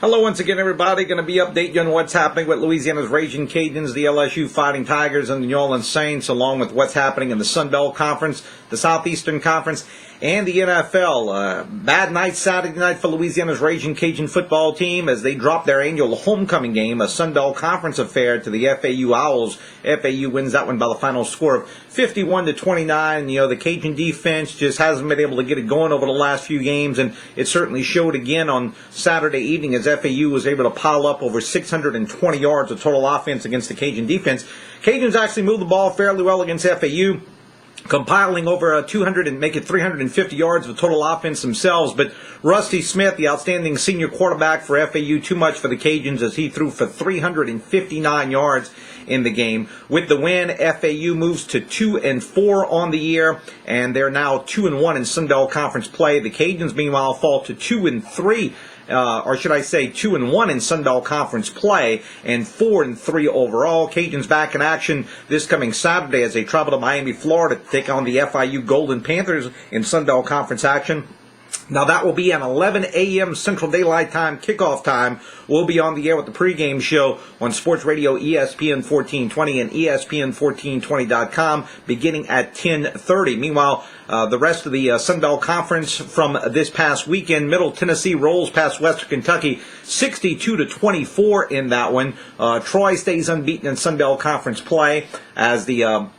Hello once again, everybody. Going to be updating you on what's happening with Louisiana's Raging Cajuns, the LSU Fighting Tigers, and the New Orleans Saints, along with what's happening in the Sun Belt Conference, the Southeastern Conference, and the NFL. Bad night Saturday night for Louisiana's Raging Cajun football team as they dropped their annual homecoming game, a Sun Belt Conference affair, to the FAU Owls. FAU wins that one by the final score of 51-29. You know, the Cajun defense just hasn't been able to get it going over the last few games, and it certainly showed again on Saturday evening as FAU was able to pile up over 620 yards of total offense against the Cajun defense. Cajuns actually moved the ball fairly well against FAU, compiling over 200 and make it 350 yards of total offense themselves. But Rusty Smith, the outstanding senior quarterback for FAU, too much for the Cajuns as he threw for 359 yards in the game. With the win, FAU moves to 2-4 on the year, and they're now 2-1 in Sun Belt Conference play. The Cajuns, meanwhile, fall to 2-3. Or should I say 2-1 in Sun Belt Conference play and 4-3 overall. Cajuns back in action this coming Saturday as they travel to Miami, Florida to take on the FIU Golden Panthers in Sun Belt Conference action. Now that will be an 11 a.m. Central Daylight Time kickoff time. We'll be on the air with the pregame show on Sports Radio ESPN 1420 and ESPN1420.com beginning at 10:30. Meanwhile, the rest of the Sun Belt Conference from this past weekend, Middle Tennessee rolls past Western Kentucky 62-24 in that one. Troy stays unbeaten in Sun Belt Conference play as the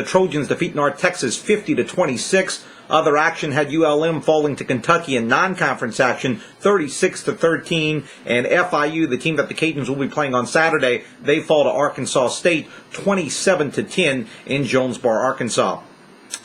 Trojans defeat North Texas 50-26. Other action had ULM falling to Kentucky in non-conference action, 36-13, and FIU, the team that the Cajuns will be playing on Saturday, they fall to Arkansas State, 27-10 in Jonesboro, Arkansas.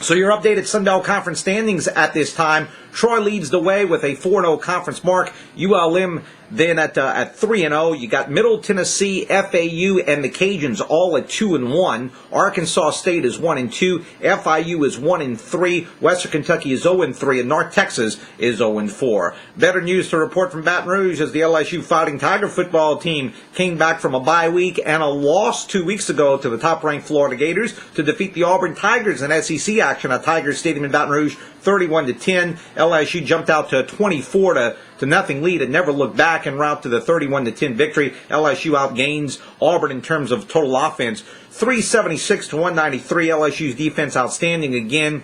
So your updated Sun Belt Conference standings at this time. Troy leads the way with a 4-0 conference mark. ULM then at 3-0. You got Middle Tennessee, FAU, and the Cajuns all at 2-1. Arkansas State is 1-2. FIU is 1-3. Western Kentucky is 0-3, and North Texas is 0-4. Better news to report from Baton Rouge as the LSU Fighting Tiger football team came back from a bye week and a loss 2 weeks ago to the top-ranked Florida Gators to defeat the Auburn Tigers in SEC action at Tigers Stadium in Baton Rouge, 31-10. LSU jumped out to a 24-0 lead and never looked back en route to the 31-10 victory. LSU outgains Auburn in terms of total offense, 376-193. LSU's defense outstanding again.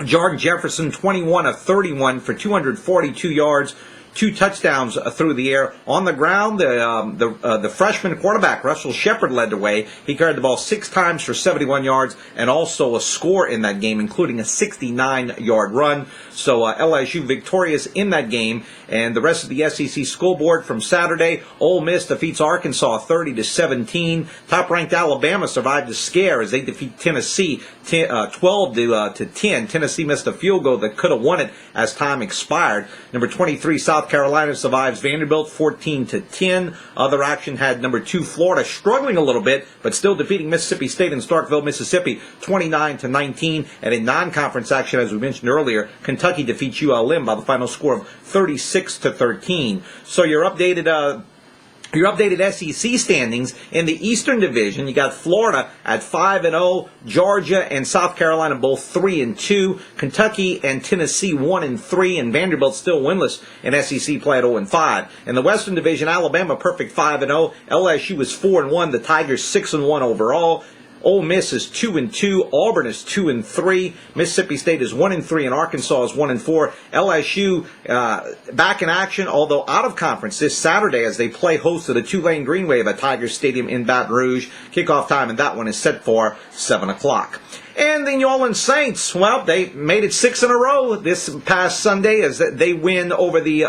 Jordan Jefferson, 21-31 for 242 yards. 2 touchdowns through the air. On the ground, the freshman quarterback, Russell Shepard, led the way. He carried the ball 6 times for 71 yards and also a score in that game, including a 69-yard run. So LSU victorious in that game. And the rest of the SEC scoreboard from Saturday, Ole Miss defeats Arkansas 30-17. Top-ranked Alabama survived the scare as they defeat Tennessee 12-10. Tennessee missed a field goal that could have won it as time expired. Number 23, South Carolina survives Vanderbilt 14-10. Other action had number 2 Florida struggling a little bit, but still defeating Mississippi State in Starkville, Mississippi 29-19. And in non-conference action, as we mentioned earlier, Kentucky defeats ULM by the final score of 36-13. So your updated SEC standings in the Eastern Division, you got Florida at 5-0, Georgia and South Carolina both 3-2, Kentucky and Tennessee 1-3, and Vanderbilt still winless in SEC play at 0-5. In the Western Division, Alabama perfect 5-0, LSU is 4-1, the Tigers 6-1 overall. Ole Miss is 2-2. Auburn is 2-3. Mississippi State is 1-3, and Arkansas is 1-4. LSU back in action, although out of conference this Saturday as they play host to the Tulane Green Wave at Tigers Stadium in Baton Rouge. Kickoff time, and that one is set for 7 o'clock. And the New Orleans Saints, well, they made it 6 in a row this past Sunday as they win over the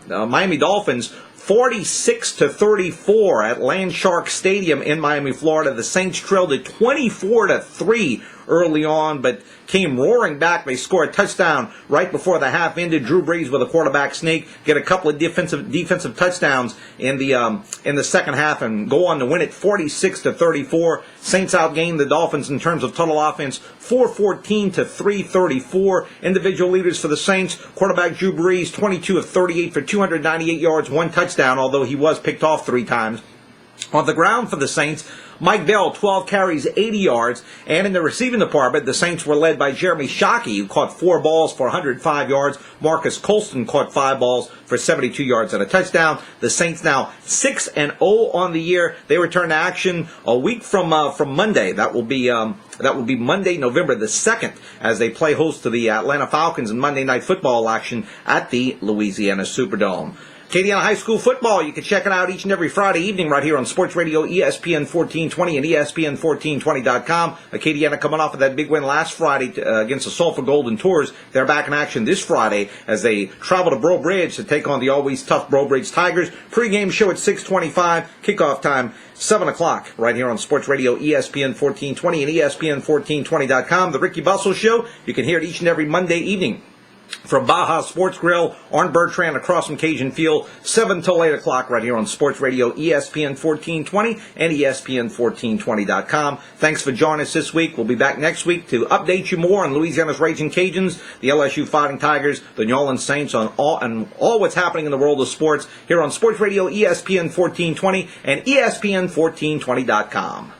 Miami Dolphins 46-34 at Landshark Stadium in Miami, Florida. The Saints trailed at 24-3 early on, but came roaring back. They score a touchdown right before the half ended. Drew Brees with a quarterback sneak, get a couple of defensive touchdowns in the second half, and go on to win it 46-34. Saints outgained the Dolphins in terms of total offense, 414 to 334. Individual leaders for the Saints: quarterback Drew Brees, 22 of 38 for 298 yards, 1 touchdown, although he was picked off 3 times. On the ground for the Saints, Mike Bell, 12 carries, 80 yards. And in the receiving department, the Saints were led by Jeremy Shockey, who caught 4 balls for 105 yards. Marcus Colston caught 5 balls for 72 yards and a touchdown. The Saints now 6-0 on the year. They return to action a week from Monday. That will be Monday, November the 2nd, as they play host to the Atlanta Falcons in Monday Night Football action at the Louisiana Superdome. Acadiana High School football, you can check it out each and every Friday evening right here on Sports Radio ESPN 1420 and ESPN1420.com. Acadiana coming off of that big win last Friday against the Sulphur Golden Tours. They're back in action this Friday as they travel to Breaux Bridge to take on the always tough Breaux Bridge Tigers. Pre-game show at 6:25, kickoff time 7 o'clock right here on Sports Radio ESPN 1420 and ESPN1420.com. The Ricky Bussell Show, you can hear it each and every Monday evening from Baja Sports Grill, Arn Bertrand across from Cajun Field, 7 till 8 o'clock right here on Sports Radio ESPN 1420 and ESPN1420.com. Thanks for joining us this week. We'll be back next week to update you more on Louisiana's Raging Cajuns, the LSU Fighting Tigers, the New Orleans Saints, on all what's happening in the world of sports here on Sports Radio ESPN 1420 and ESPN1420.com.